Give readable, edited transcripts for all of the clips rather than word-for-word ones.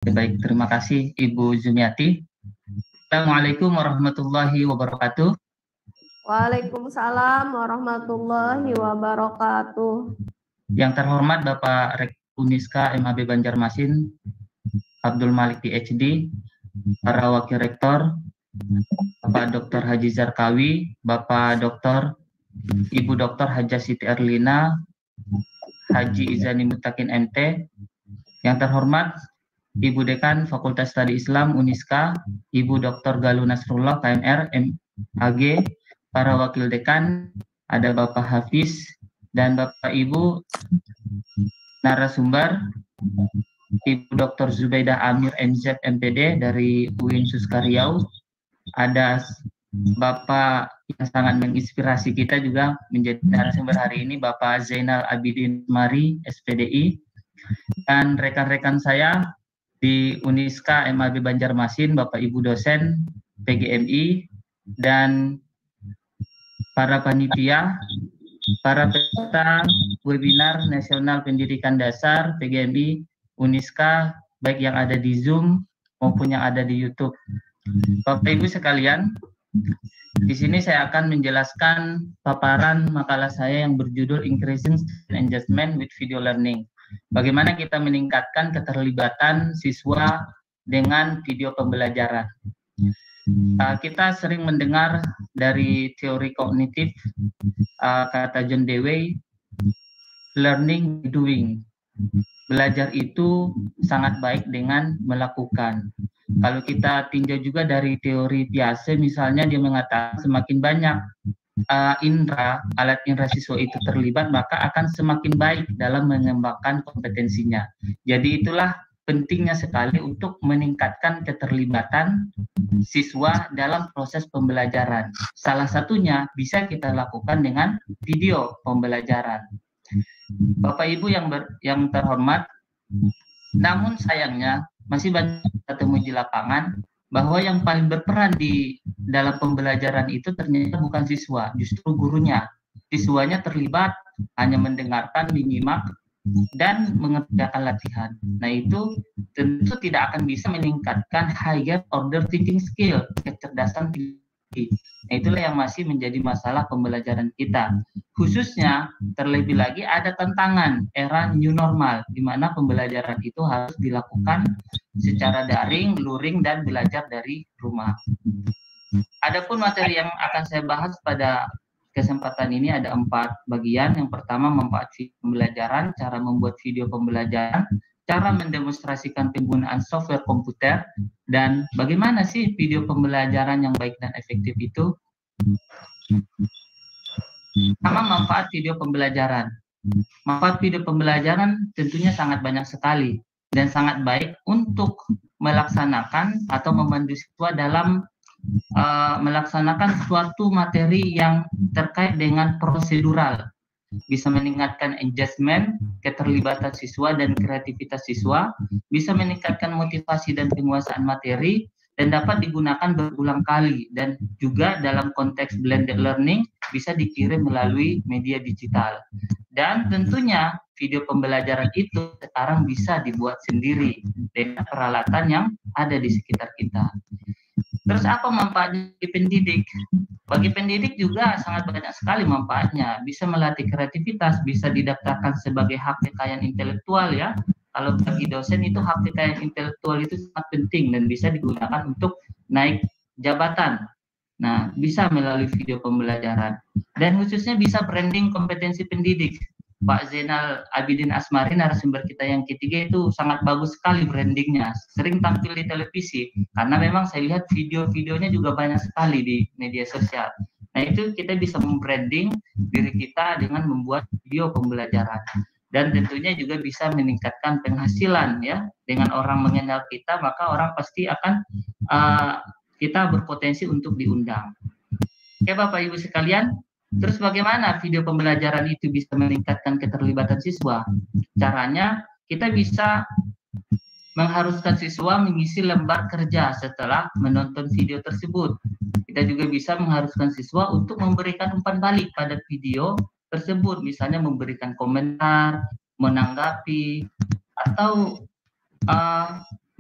Baik, terima kasih Ibu Zumiati. Assalamualaikum warahmatullahi wabarakatuh. Waalaikumsalam warahmatullahi wabarakatuh. Yang terhormat Bapak Rektor Uniska MAB Banjarmasin, Abdul Malik PhD, para Wakil Rektor, Bapak Dr. Haji Zarkawi, Bapak Dr. Ibu Dr. Haja Siti Erlina, Haji Izani Mutakin MT, yang terhormat Ibu Dekan Fakultas Studi Islam Uniska, Ibu Dr. Galuh Nasrullah KMR MAG, para Wakil Dekan, ada Bapak Hafiz, dan Bapak Ibu narasumber, Ibu Dr. Zubaidah Amir MZ MPD dari UIN Suska Riau, ada Bapak yang sangat menginspirasi kita juga menjadi narasumber hari ini, Bapak Zainal Abidin Mari SPDI, dan rekan-rekan saya di Uniska MAB Banjarmasin, Bapak Ibu dosen PGMI, dan para panitia, para peserta webinar Nasional Pendidikan Dasar PGMI Uniska, baik yang ada di Zoom maupun yang ada di YouTube. Bapak Ibu sekalian, di sini saya akan menjelaskan paparan makalah saya yang berjudul Increasing Student Engagement with Video Learning. Bagaimana kita meningkatkan keterlibatan siswa dengan video pembelajaran. Kita sering mendengar dari teori kognitif, kata John Dewey, learning by doing. Belajar itu sangat baik dengan melakukan. Kalau kita tinjau juga dari teori Piaget, misalnya dia mengatakan semakin banyak alat indera siswa itu terlibat, maka akan semakin baik dalam mengembangkan kompetensinya. Jadi itulah pentingnya sekali untuk meningkatkan keterlibatan siswa dalam proses pembelajaran. Salah satunya bisa kita lakukan dengan video pembelajaran. Bapak Ibu yang terhormat, namun sayangnya masih banyak ketemu di lapangan bahwa yang paling berperan di dalam pembelajaran itu ternyata bukan siswa, justru gurunya. Siswanya terlibat hanya mendengarkan, menyimak, dan mengerjakan latihan. Nah, itu tentu tidak akan bisa meningkatkan higher order thinking skill, kecerdasan tinggi. Nah, itulah yang masih menjadi masalah pembelajaran kita. Khususnya, terlebih lagi ada tantangan era new normal, di mana pembelajaran itu harus dilakukan secara daring, luring, dan belajar dari rumah. Adapun materi yang akan saya bahas pada kesempatan ini ada 4 bagian. Yang pertama, manfaat pembelajaran, cara membuat video pembelajaran, cara mendemonstrasikan penggunaan software komputer, dan bagaimana sih video pembelajaran yang baik dan efektif itu. Sama manfaat video pembelajaran. Manfaat video pembelajaran tentunya sangat banyak sekali dan sangat baik untuk melaksanakan atau membantu siswa dalam melaksanakan suatu materi yang terkait dengan prosedural. Bisa meningkatkan engagement, keterlibatan siswa dan kreativitas siswa, bisa meningkatkan motivasi dan penguasaan materi, dan dapat digunakan berulang kali, dan juga dalam konteks blended learning bisa dikirim melalui media digital. Dan tentunya video pembelajaran itu sekarang bisa dibuat sendiri dengan peralatan yang ada di sekitar kita. Terus apa manfaatnya bagi pendidik? Bagi pendidik juga sangat banyak sekali manfaatnya. Bisa melatih kreativitas, bisa didaftarkan sebagai hak kekayaan intelektual ya. Kalau bagi dosen itu hak kekayaan intelektual itu sangat penting dan bisa digunakan untuk naik jabatan. Nah, bisa melalui video pembelajaran. Dan khususnya bisa branding kompetensi pendidik. Pak Zainal Abidin Asmari, narasumber kita yang ketiga, itu sangat bagus sekali brandingnya. Sering tampil di televisi, karena memang saya lihat video-videonya juga banyak sekali di media sosial. Nah, itu kita bisa membranding diri kita dengan membuat video pembelajaran. Dan tentunya juga bisa meningkatkan penghasilan ya. Dengan orang mengenal kita, maka orang pasti akan kita berpotensi untuk diundang. Oke Bapak Ibu sekalian, terus bagaimana video pembelajaran itu bisa meningkatkan keterlibatan siswa? Caranya kita bisa mengharuskan siswa mengisi lembar kerja setelah menonton video tersebut. Kita juga bisa mengharuskan siswa untuk memberikan umpan balik pada video tersebut, misalnya memberikan komentar, menanggapi, atau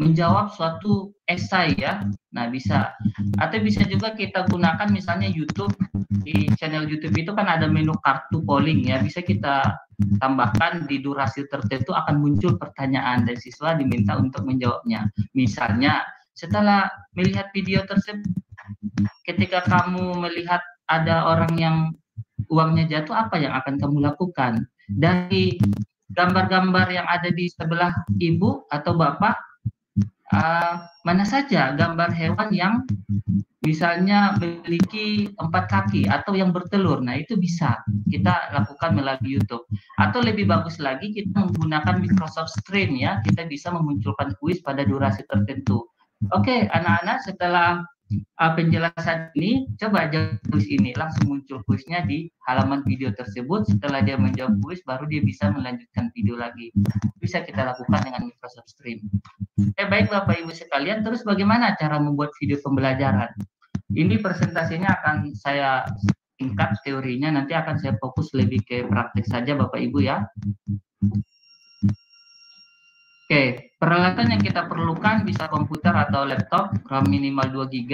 menjawab suatu esai ya. Nah, bisa. Atau bisa juga kita gunakan misalnya YouTube. Di channel YouTube itu kan ada menu kartu polling ya. Bisa kita tambahkan di durasi tertentu akan muncul pertanyaan dan siswa diminta untuk menjawabnya. Misalnya, setelah melihat video tersebut, ketika kamu melihat ada orang yang uangnya jatuh, apa yang akan kamu lakukan? Dari gambar-gambar yang ada di sebelah ibu atau bapak, mana saja gambar hewan yang misalnya memiliki 4 kaki atau yang bertelur. Nah, itu bisa kita lakukan melalui YouTube. Atau lebih bagus lagi, kita menggunakan Microsoft Stream ya. Kita bisa memunculkan kuis pada durasi tertentu. Oke, anak-anak, setelah penjelasan ini, coba jawab kuis ini. Langsung muncul kuisnya di halaman video tersebut. Setelah dia menjawab kuis, baru dia bisa melanjutkan video lagi. Bisa kita lakukan dengan Microsoft Stream. Baik Bapak Ibu sekalian, terus bagaimana cara membuat video pembelajaran? Ini presentasinya akan saya singkat teorinya, nanti akan saya fokus lebih ke praktik saja Bapak Ibu ya. Oke, peralatan yang kita perlukan bisa komputer atau laptop, RAM minimal 2 GB,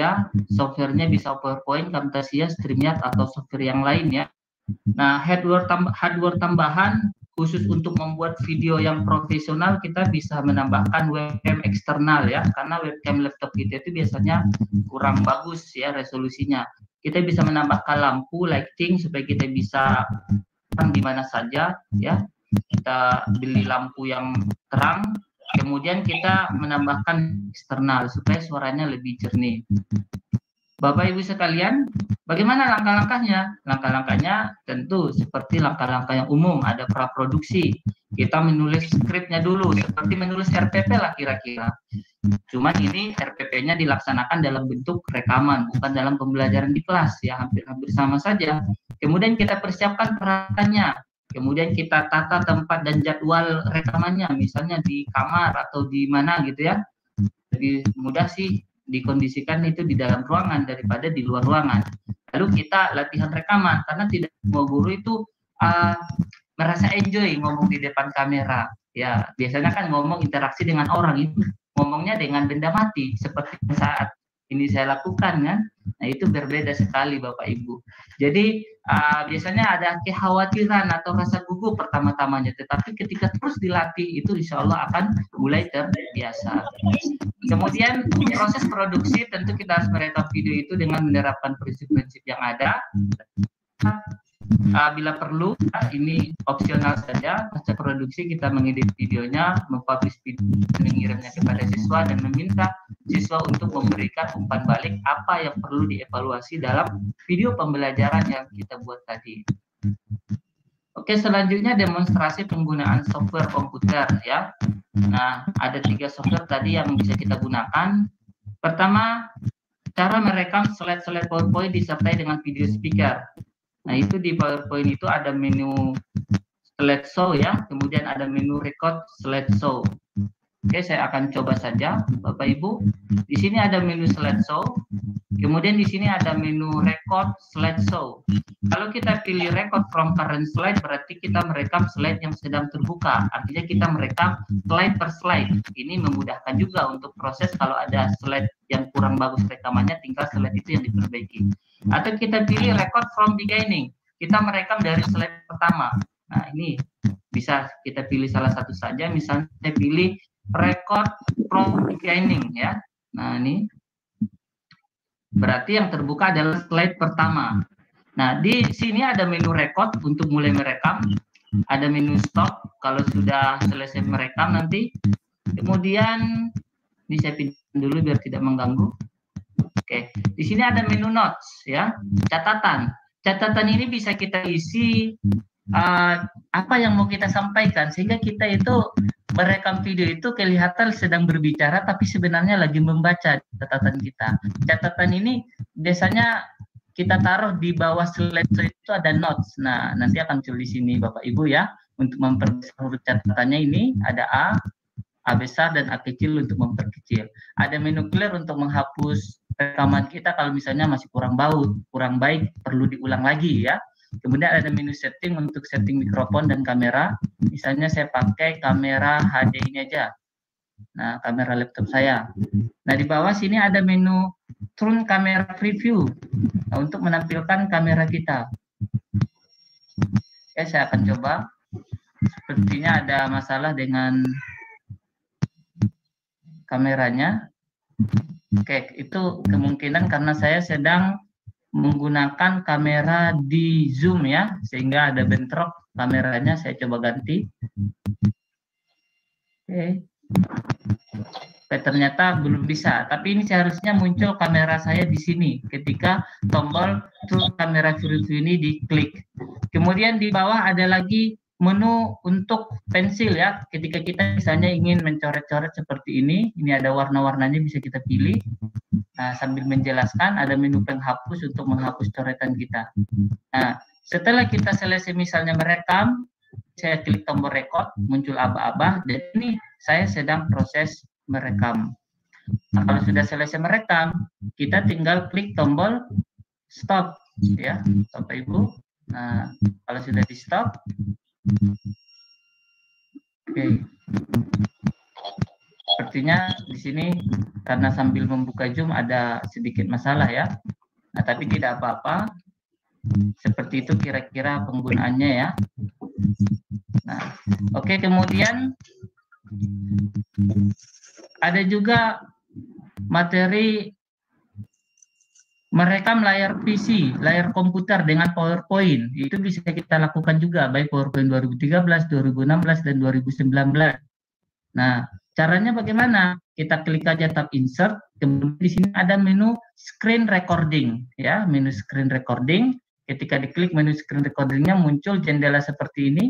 softwarenya bisa PowerPoint, Camtasia, StreamYard, atau software yang lain ya. Nah, hardware tambahan khusus untuk membuat video yang profesional, kita bisa menambahkan webcam eksternal ya, karena webcam laptop kita itu biasanya kurang bagus ya resolusinya. Kita bisa menambahkan lampu, lighting, supaya kita bisa di mana saja ya. Kita beli lampu yang terang, kemudian kita menambahkan eksternal supaya suaranya lebih jernih. Bapak Ibu sekalian, bagaimana langkah-langkahnya? Langkah-langkahnya tentu seperti langkah-langkah yang umum, ada praproduksi. Kita menulis skripnya dulu, seperti menulis RPP lah kira-kira. Cuma ini RPP-nya dilaksanakan dalam bentuk rekaman, bukan dalam pembelajaran di kelas ya, hampir-hampir sama saja. Kemudian kita persiapkan peralatannya. Kemudian kita tata tempat dan jadwal rekamannya, misalnya di kamar atau di mana gitu ya. Lebih mudah sih dikondisikan itu di dalam ruangan daripada di luar ruangan. Lalu kita latihan rekaman, karena tidak semua guru itu merasa enjoy ngomong di depan kamera. Ya, biasanya kan ngomong interaksi dengan orang itu ngomongnya dengan benda mati, seperti saat ini saya lakukan kan. Nah, itu berbeda sekali Bapak Ibu. Jadi biasanya ada kekhawatiran atau rasa gugup pertama-tamanya, tetapi ketika terus dilatih itu insya Allah akan mulai terbiasa. Kemudian proses produksi, tentu kita harus merekam video itu dengan menerapkan prinsip-prinsip yang ada. Bila perlu, ini opsional saja. Pasca produksi kita mengedit videonya, mempublish video, mengirimnya kepada siswa dan meminta siswa untuk memberikan umpan balik apa yang perlu dievaluasi dalam video pembelajaran yang kita buat tadi. Oke, selanjutnya demonstrasi penggunaan software komputer ya. Nah, ada 3 software tadi yang bisa kita gunakan. Pertama, cara merekam slide-slide PowerPoint disertai dengan video speaker. Nah, itu di PowerPoint itu ada menu slideshow ya, kemudian ada menu record slideshow. Oke, saya akan coba saja Bapak Ibu. Di sini ada menu slideshow, kemudian di sini ada menu record slideshow. Kalau kita pilih record from current slide, berarti kita merekam slide yang sedang terbuka. Artinya kita merekam slide per slide. Ini memudahkan juga untuk proses kalau ada slide yang kurang bagus rekamannya, tinggal slide itu yang diperbaiki. Atau kita pilih record from beginning. Kita merekam dari slide pertama. Nah, ini bisa kita pilih salah satu saja. Misalnya saya pilih record from beginning ya. Nah, ini berarti yang terbuka adalah slide pertama. Nah, di sini ada menu record untuk mulai merekam, ada menu stop kalau sudah selesai merekam nanti. Kemudian ini saya pindah dulu biar tidak mengganggu. Oke, di sini ada menu notes ya, catatan. Catatan ini bisa kita isi apa yang mau kita sampaikan, sehingga kita itu merekam video itu kelihatan sedang berbicara tapi sebenarnya lagi membaca catatan kita. Catatan ini biasanya kita taruh di bawah slide itu ada notes. Nah, nanti akan muncul di sini Bapak Ibu ya. Untuk memperbesar huruf catatannya ini ada A besar dan A kecil untuk memperkecil. Ada menu clear untuk menghapus rekaman kita kalau misalnya masih kurang baik, perlu diulang lagi ya. Kemudian ada menu setting untuk setting mikrofon dan kamera. Misalnya saya pakai kamera HD ini aja. Nah, kamera laptop saya. Nah, di bawah sini ada menu turn camera preview. Nah, untuk menampilkan kamera kita. Oke, saya akan coba. Sepertinya ada masalah dengan kameranya. Oke, itu kemungkinan karena saya sedang menggunakan kamera di zoom ya, sehingga ada bentrok kameranya. Saya coba ganti. Oke. Ternyata belum bisa, tapi ini seharusnya muncul kamera saya di sini ketika tombol turn kamera preview ini diklik. Kemudian di bawah ada lagi menu untuk pensil ya, ketika kita misalnya ingin mencoret-coret seperti ini ada warna-warnanya bisa kita pilih. Nah, sambil menjelaskan ada menu penghapus untuk menghapus coretan kita. Nah, setelah kita selesai misalnya merekam, saya klik tombol record, muncul aba-aba, dan ini saya sedang proses merekam. Nah, kalau sudah selesai merekam, kita tinggal klik tombol stop ya, Bapak Ibu. Nah, kalau sudah di stop, oke. Sepertinya di sini karena sambil membuka Zoom ada sedikit masalah ya. Nah, tapi tidak apa-apa. Seperti itu kira-kira penggunaannya ya. Nah, oke, kemudian ada juga materi merekam layar PC, layar komputer dengan PowerPoint. Itu bisa kita lakukan juga, baik PowerPoint 2013, 2016, dan 2019. Nah, caranya bagaimana? Kita klik aja tab insert, kemudian di sini ada menu screen recording. Ya, menu screen recording. Ketika diklik menu screen recordingnya muncul jendela seperti ini.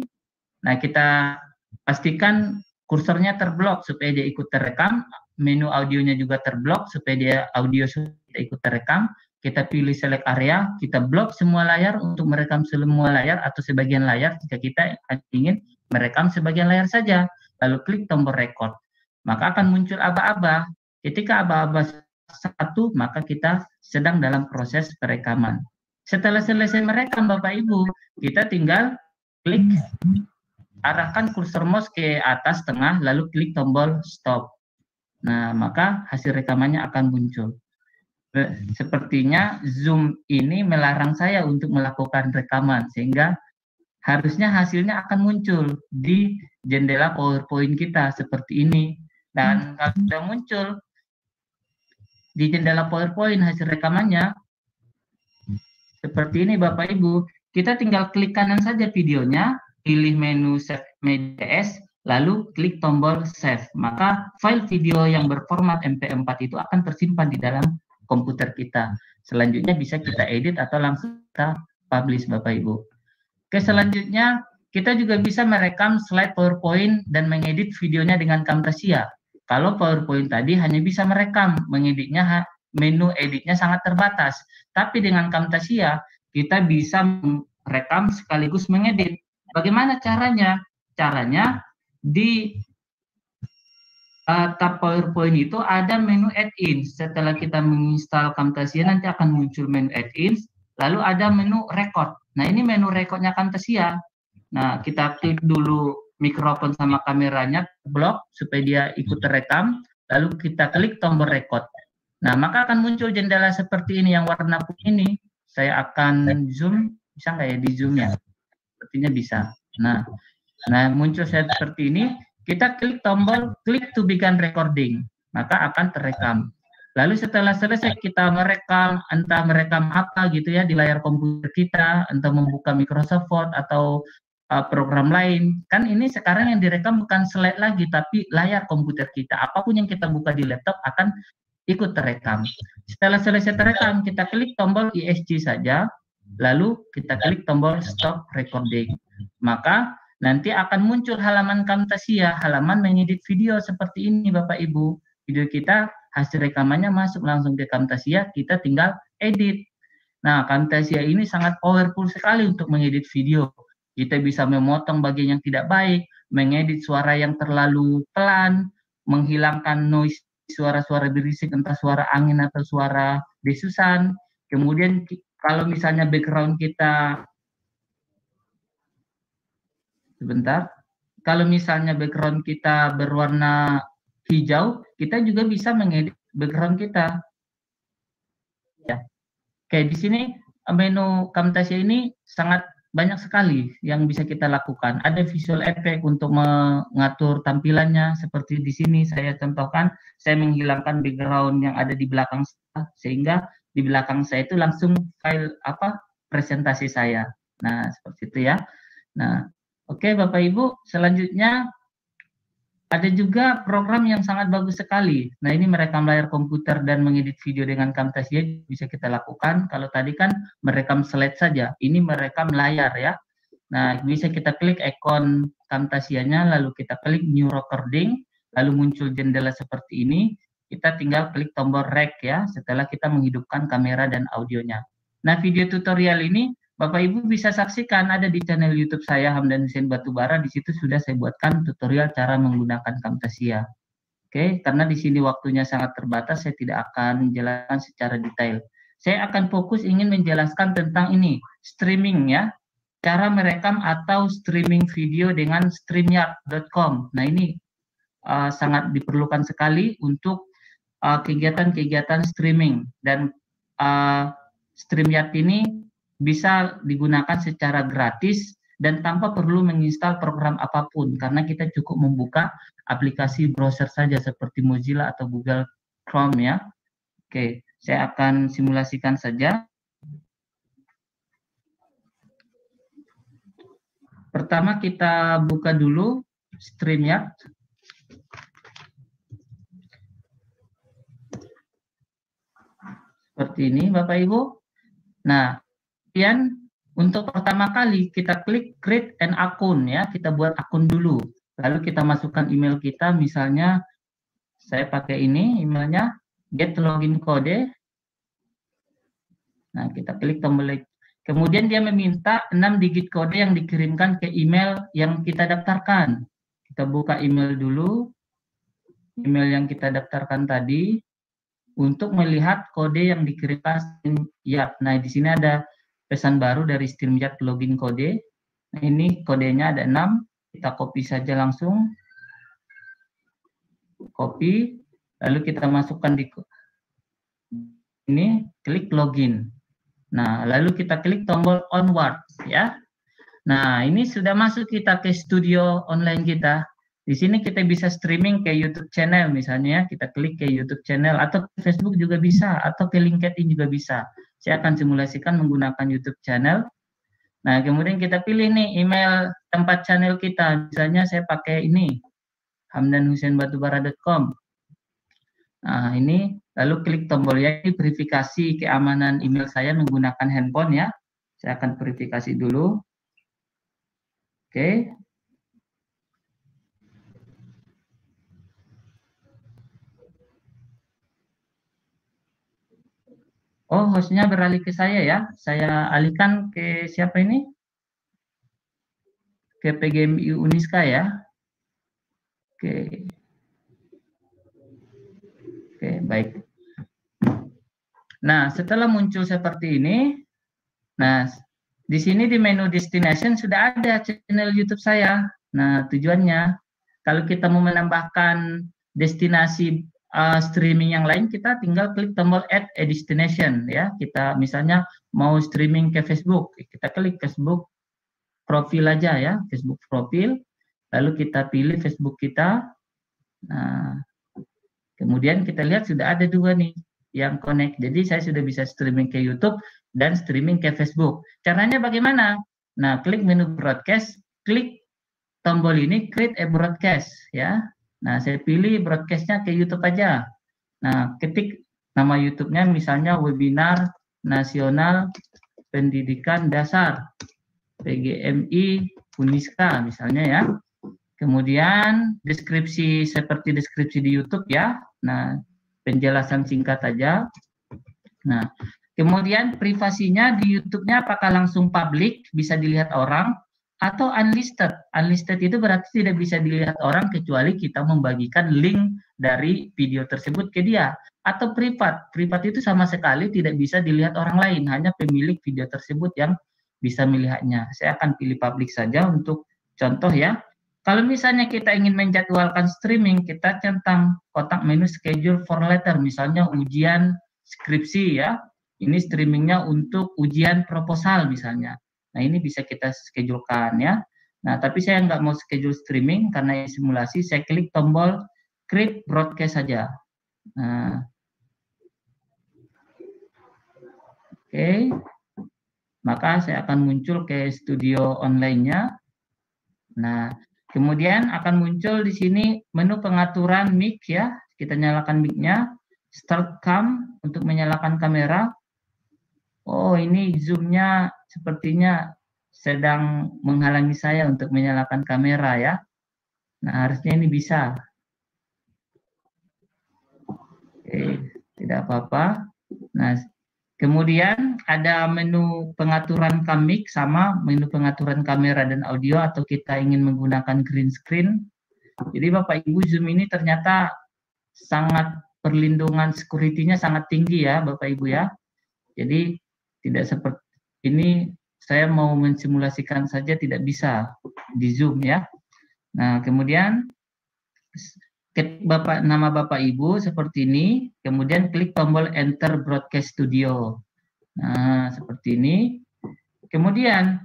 Nah, kita pastikan kursornya terblok supaya dia ikut terekam. Menu audionya juga terblok supaya dia audio sudah ikut terekam. Kita pilih select area, kita blok semua layar untuk merekam semua layar atau sebagian layar jika kita ingin merekam sebagian layar saja. Lalu klik tombol record. Maka akan muncul aba-aba. Ketika aba-aba satu, maka kita sedang dalam proses perekaman. Setelah selesai merekam Bapak Ibu, kita tinggal klik, arahkan kursor mouse ke atas tengah, lalu klik tombol stop. Nah, maka hasil rekamannya akan muncul. Sepertinya Zoom ini melarang saya untuk melakukan rekaman, sehingga harusnya hasilnya akan muncul di jendela PowerPoint kita seperti ini. Dan kalau sudah muncul di jendela PowerPoint hasil rekamannya seperti ini Bapak Ibu, kita tinggal klik kanan saja videonya, pilih menu Save Media as, lalu klik tombol Save. Maka file video yang berformat MP4 itu akan tersimpan di dalam komputer kita. Selanjutnya bisa kita edit atau langsung kita publish Bapak Ibu. Oke, selanjutnya kita juga bisa merekam slide PowerPoint dan mengedit videonya dengan Camtasia. Kalau PowerPoint tadi hanya bisa merekam, mengeditnya menu editnya sangat terbatas. Tapi dengan Camtasia kita bisa merekam sekaligus mengedit. Bagaimana caranya? Caranya di tab PowerPoint itu ada menu add-ins. Setelah kita menginstal Camtasia nanti akan muncul menu add-ins, lalu ada menu record. Nah, ini menu recordnya Camtasia. Nah, kita klik dulu mikrofon sama kameranya, blok supaya dia ikut terekam, lalu kita klik tombol record. Nah, maka akan muncul jendela seperti ini yang warna putih ini. Saya akan zoom, bisa nggak ya di zoom ya? Sepertinya bisa. Nah, muncul seperti ini. Kita klik tombol klik to begin recording, maka akan terekam. Lalu setelah selesai kita merekam, entah merekam apa gitu ya di layar komputer kita, entah membuka Microsoft Word atau program lain. Kan ini sekarang yang direkam bukan slide lagi, tapi layar komputer kita. Apapun yang kita buka di laptop akan ikut terekam. Setelah selesai terekam, kita klik tombol ESC saja, lalu kita klik tombol stop recording. Maka nanti akan muncul halaman Camtasia, halaman mengedit video seperti ini Bapak Ibu. Video kita hasil rekamannya masuk langsung ke Camtasia, kita tinggal edit. Nah, Camtasia ini sangat powerful sekali untuk mengedit video. Kita bisa memotong bagian yang tidak baik, mengedit suara yang terlalu pelan, menghilangkan noise suara-suara berisik, entah suara angin atau suara desusan. Kemudian kalau misalnya background kita, sebentar, kalau misalnya background kita berwarna hijau, kita juga bisa mengedit background kita. Ya. Kayak di sini menu Camtasia ini sangat banyak sekali yang bisa kita lakukan. Ada visual effect untuk mengatur tampilannya, seperti di sini saya contohkan, saya menghilangkan background yang ada di belakang saya, sehingga di belakang saya itu langsung file presentasi saya. Nah, seperti itu ya. Nah, oke Bapak Ibu, selanjutnya ada juga program yang sangat bagus sekali. Nah, ini merekam layar komputer dan mengedit video dengan Camtasia bisa kita lakukan. Kalau tadi kan merekam slide saja, ini merekam layar ya. Nah, bisa kita klik ikon Camtasia-nya, lalu kita klik New Recording, lalu muncul jendela seperti ini. Kita tinggal klik tombol rec ya, setelah kita menghidupkan kamera dan audionya. Nah, video tutorial ini Bapak Ibu bisa saksikan ada di channel YouTube saya Hamdan Hussein Batubara. Di situ sudah saya buatkan tutorial cara menggunakan Camtasia. Oke, karena di sini waktunya sangat terbatas, saya tidak akan menjelaskan secara detail. Saya akan fokus ingin menjelaskan tentang ini, streaming ya. Cara merekam atau streaming video dengan StreamYard.com. Nah, ini sangat diperlukan sekali untuk kegiatan-kegiatan streaming, dan StreamYard ini bisa digunakan secara gratis dan tanpa perlu menginstal program apapun, karena kita cukup membuka aplikasi browser saja seperti Mozilla atau Google Chrome ya. Oke, saya akan simulasikan saja. Pertama kita buka dulu StreamYard. Seperti ini Bapak Ibu. Nah, kemudian untuk pertama kali kita klik create an account ya, kita buat akun dulu. Lalu kita masukkan email kita, misalnya saya pakai ini emailnya, get login kode. Nah, kita klik tombol. Kemudian dia meminta 6 digit kode yang dikirimkan ke email yang kita daftarkan. Kita buka email dulu, email yang kita daftarkan tadi, untuk melihat kode yang dikirimkan. Ya, nah di sini ada pesan baru dari StreamYard login kode. Nah, ini kodenya ada 6. Kita copy saja langsung. Copy, lalu kita masukkan di ini, klik login. Nah, lalu kita klik tombol onward ya. Nah, ini sudah masuk kita ke studio online kita. Di sini kita bisa streaming ke YouTube channel misalnya, kita klik ke YouTube channel, atau ke Facebook juga bisa, atau ke LinkedIn juga bisa. Saya akan simulasikan menggunakan YouTube channel. Nah, kemudian kita pilih nih email tempat channel kita. Misalnya saya pakai ini, hamdanhusseinbatubara.com. Nah, ini lalu klik tombol ya, ini verifikasi keamanan email saya menggunakan handphone ya. Saya akan verifikasi dulu. Oke. Oh, hostnya beralih ke saya ya. Saya alihkan ke siapa ini? Ke PGMI Uniska ya. Oke. Oke, baik. Nah, setelah muncul seperti ini, nah, di sini di menu destination sudah ada channel YouTube saya. Nah, tujuannya, kalau kita mau menambahkan destinasi streaming yang lain, kita tinggal klik tombol add a destination ya. Kita misalnya mau streaming ke Facebook, kita klik Facebook profil aja ya, Facebook profil, lalu kita pilih Facebook kita. Nah, kemudian kita lihat sudah ada 2 nih yang connect. Jadi saya sudah bisa streaming ke YouTube dan streaming ke Facebook. Caranya bagaimana? Nah, klik menu broadcast, klik tombol ini create a broadcast ya. Nah, saya pilih broadcastnya ke YouTube aja. Nah, ketik nama YouTube-nya misalnya Webinar Nasional Pendidikan Dasar PGMI Uniska misalnya ya. Kemudian deskripsi seperti deskripsi di YouTube ya. Nah, penjelasan singkat aja. Nah, kemudian privasinya di YouTube-nya apakah langsung public, bisa dilihat orang, atau unlisted. Unlisted itu berarti tidak bisa dilihat orang kecuali kita membagikan link dari video tersebut ke dia. Atau privat. Privat itu sama sekali tidak bisa dilihat orang lain, hanya pemilik video tersebut yang bisa melihatnya. Saya akan pilih public saja untuk contoh ya. Kalau misalnya kita ingin menjadwalkan streaming, kita centang kotak menu schedule for later, misalnya ujian skripsi ya. Ini streamingnya untuk ujian proposal misalnya. Nah ini bisa kita schedulekan ya. Nah tapi saya nggak mau schedule streaming karena ini simulasi, saya klik tombol create broadcast saja. Nah, oke. Maka saya akan muncul ke studio online-nya. Nah, kemudian akan muncul di sini menu pengaturan mic ya. Kita nyalakan mic-nya. Start cam untuk menyalakan kamera. Oh, ini zoom-nya sepertinya sedang menghalangi saya untuk menyalakan kamera ya. Nah, harusnya ini bisa. Oke, tidak apa-apa. Nah, kemudian ada menu pengaturan mic sama menu pengaturan kamera dan audio atau kita ingin menggunakan green screen. Jadi Bapak Ibu, Zoom ini ternyata sangat perlindungan security-nya sangat tinggi ya Bapak Ibu ya. Jadi tidak seperti ini, saya mau mensimulasikan saja tidak bisa di Zoom ya. Nah, kemudian nama Bapak Ibu seperti ini, kemudian klik tombol enter broadcast studio. Nah, seperti ini. Kemudian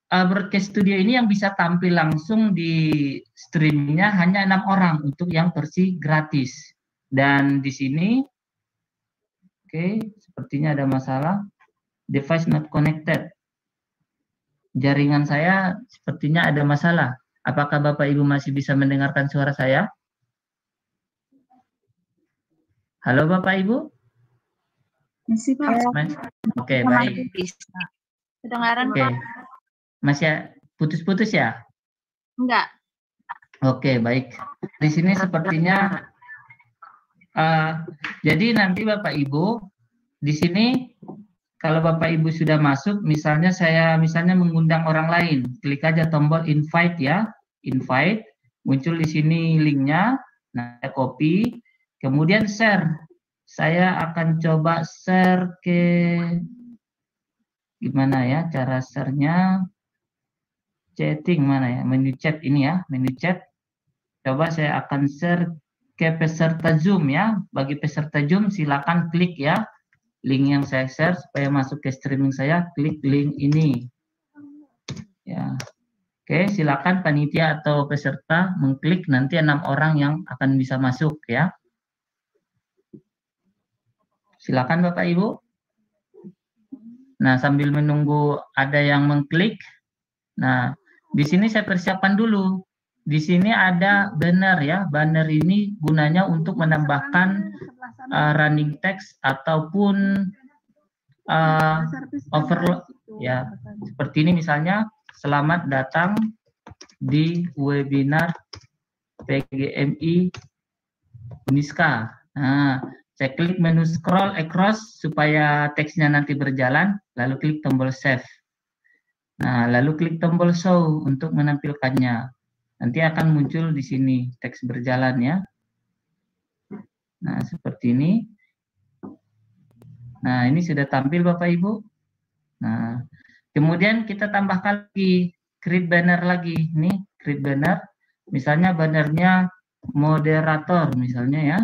broadcast studio ini yang bisa tampil langsung di streamingnya hanya 6 orang untuk yang versi gratis. Dan di sini, oke, sepertinya ada masalah. Device not connected. Jaringan saya sepertinya ada masalah. Apakah Bapak Ibu masih bisa mendengarkan suara saya? Halo Bapak Ibu? Masih Pak. Oke, baik. Kedengaran Oke. Pak? Masih putus-putus ya? Enggak. Oke, baik. Di sini sepertinya jadi nanti Bapak Ibu di sini kalau Bapak Ibu sudah masuk, misalnya saya mengundang orang lain, klik aja tombol invite ya, invite, muncul di sini linknya, nah saya copy, kemudian share. Saya akan coba share ke gimana ya cara share-nya, chatting mana ya, menu chat ini ya, menu chat. Coba saya akan share ke peserta Zoom ya. Bagi peserta Zoom silakan klik ya link yang saya share supaya masuk ke streaming saya, klik link ini. Ya. Oke, silakan panitia atau peserta mengklik, nanti 6 orang yang akan bisa masuk ya. Silakan Bapak Ibu. Nah, sambil menunggu ada yang mengklik. Nah, di sini saya persiapkan dulu. Di sini ada banner ya. Banner ini gunanya untuk menambahkan running text ataupun overload ya. Seperti ini misalnya, selamat datang di webinar PGMI Uniska. Nah, saya klik menu scroll across supaya teksnya nanti berjalan, lalu klik tombol save. Nah, lalu klik tombol show untuk menampilkannya. Nanti akan muncul di sini teks berjalan ya. Nah, seperti ini. Nah, ini sudah tampil Bapak Ibu. Nah, kemudian kita tambahkan lagi, create banner lagi. Ini create banner. Misalnya bannernya moderator misalnya ya.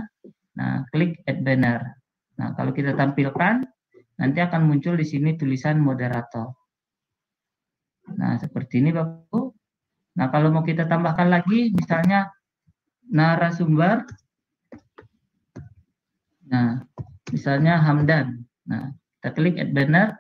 Nah, klik add banner. Nah, kalau kita tampilkan, nanti akan muncul di sini tulisan moderator. Nah, seperti ini Bapak Ibu. Nah, kalau mau kita tambahkan lagi, misalnya narasumber. Nah, misalnya Hamdan. Nah, kita klik add banner.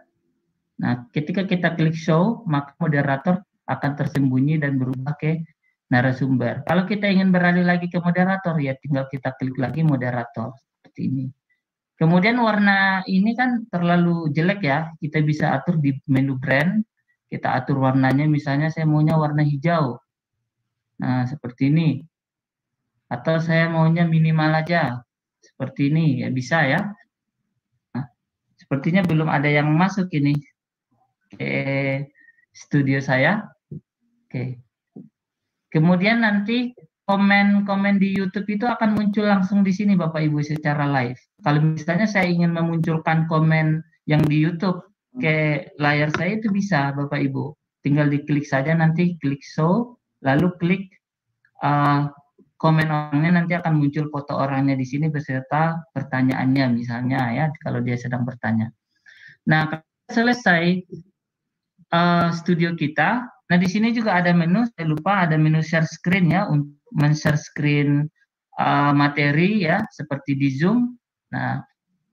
Nah, ketika kita klik show, maka moderator akan tersembunyi dan berubah ke narasumber. Kalau kita ingin beralih lagi ke moderator, ya tinggal kita klik lagi moderator. Seperti ini. Kemudian warna ini kan terlalu jelek ya, kita bisa atur di menu brand. Kita atur warnanya, misalnya saya maunya warna hijau. Nah, seperti ini. Atau saya maunya minimal aja. Seperti ini, ya bisa ya. Nah, sepertinya belum ada yang masuk ini ke studio saya. Oke. Kemudian nanti komen-komen di YouTube itu akan muncul langsung di sini Bapak Ibu secara live. Kalau misalnya saya ingin memunculkan komen yang di YouTube ke layar saya itu bisa Bapak Ibu. Tinggal diklik saja nanti klik show, lalu klik komen orangnya, nanti akan muncul foto orangnya di sini beserta pertanyaannya misalnya ya, kalau dia sedang bertanya. Nah, kalau selesai studio kita, nah di sini juga ada menu, saya lupa ada menu share screen ya, untuk men-share screen materi ya, seperti di Zoom. Nah,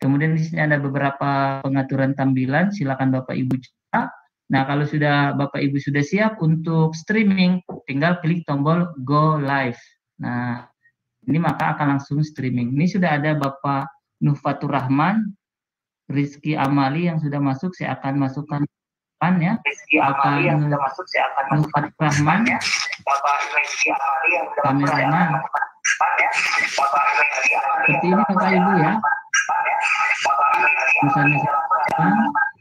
kemudian di sini ada beberapa pengaturan tampilan, silakan Bapak Ibu coba. Nah, kalau sudah Bapak Ibu sudah siap untuk streaming, tinggal klik tombol Go Live. Nah, ini maka akan langsung streaming. Ini sudah ada Bapak Nufatur Rahman, Rizky Amali yang sudah masuk, saya akan masukkan ya. Rizky Amali yang sudah masuk, saya akan masukkan Rahman ya. Bapak Rizky Amali yang sudah masuk, kameraman. ya. Bapak Rizky Amali. Seperti ini Bapak Ibu ya. Misalnya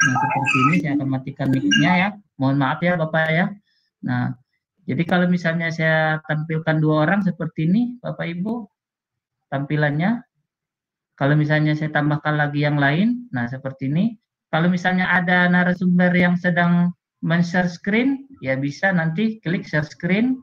nah seperti ini, saya akan matikan mic-nya ya. Mohon maaf ya Bapak ya. Nah, jadi kalau misalnya saya tampilkan 2 orang seperti ini Bapak Ibu tampilannya. Kalau misalnya saya tambahkan lagi yang lain, nah seperti ini. Kalau misalnya ada narasumber yang sedang men-share screen, ya bisa nanti klik share screen.